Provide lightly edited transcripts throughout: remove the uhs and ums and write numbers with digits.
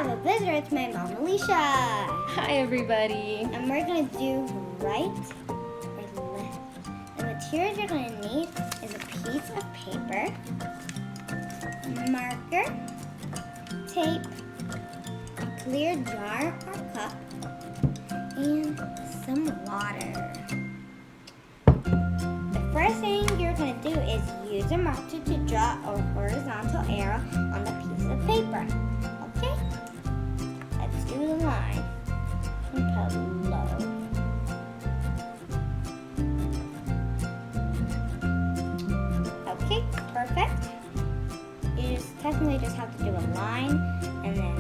have a visitor. It's my mom, Alicia. Hi, everybody. And we're going to do right or left. The materials you're going to need is a piece of paper, marker, tape, a clear jar or cup, and some water. The first thing you're going to do is use a marker to draw a horizontal arrow on the piece of paper. Okay? Let's do the line. And put low. Okay, perfect. You technically just have to do a line and then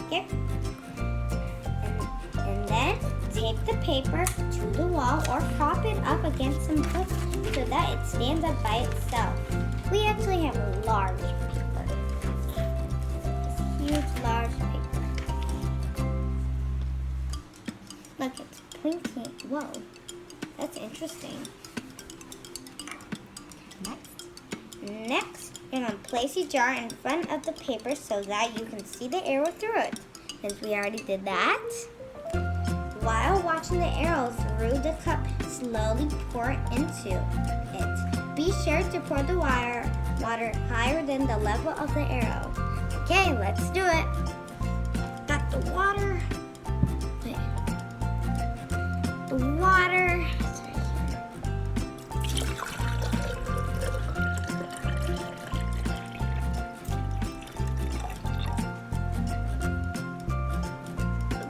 here. And then tape the paper to the wall or prop it up against some books so that it stands up by itself. We actually have a large paper. This huge, large paper. Look, it's pointing. Whoa, that's interesting. Next, you're going to place your jar in front of the paper so that you can see the arrow through it. Since we already did that, while watching the arrow through the cup, slowly pour into it. Be sure to pour the water higher than the level of the arrow. Okay, let's do it. Got the water. Wait. The water.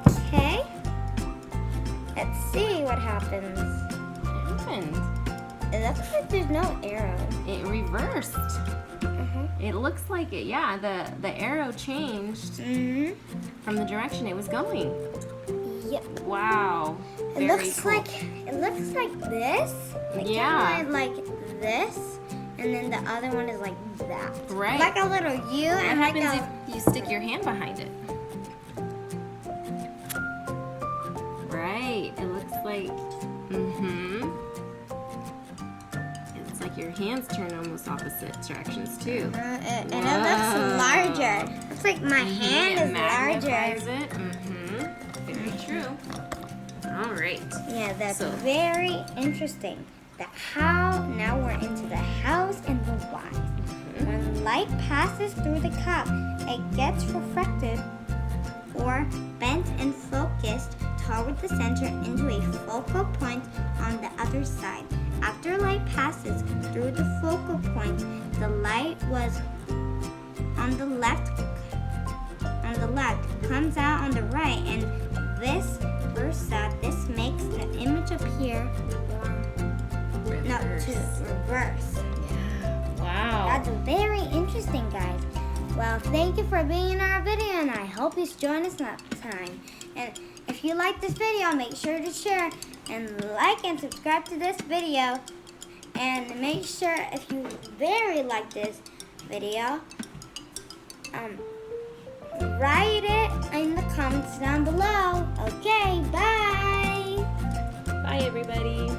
Okay. Let's see what happens. What happened? It looks like there's no arrow. It reversed. It looks like it. Yeah, the arrow changed from the direction it was going. Yep. Wow. It Very looks cool. like this. Like Yeah. kind of like this, and then the other one is like that. Right. Like a little U What and like happens a. if you stick your hand behind it? Right. It looks like. It's like your hands turn almost opposite directions too. And it looks larger. Looks like my hand It is larger. magnifies it. Very true. All right. Yeah, that's So- very interesting. The how. Now we're into the hows and the whys. When light passes through the cup, it gets refracted or bent and focused toward the center into a focal point on the other side. After light passes through the focal point, the light was on the left comes out on the right, and vice versa. This makes the image appear to reverse. Wow. That's very interesting, guys. Well, thank you for being in our video, and I hope you join us next time. And if you like this video, make sure to share and like and subscribe to this video. And make sure if you very like this video, write it in the comments down below. Okay, bye. Bye, everybody.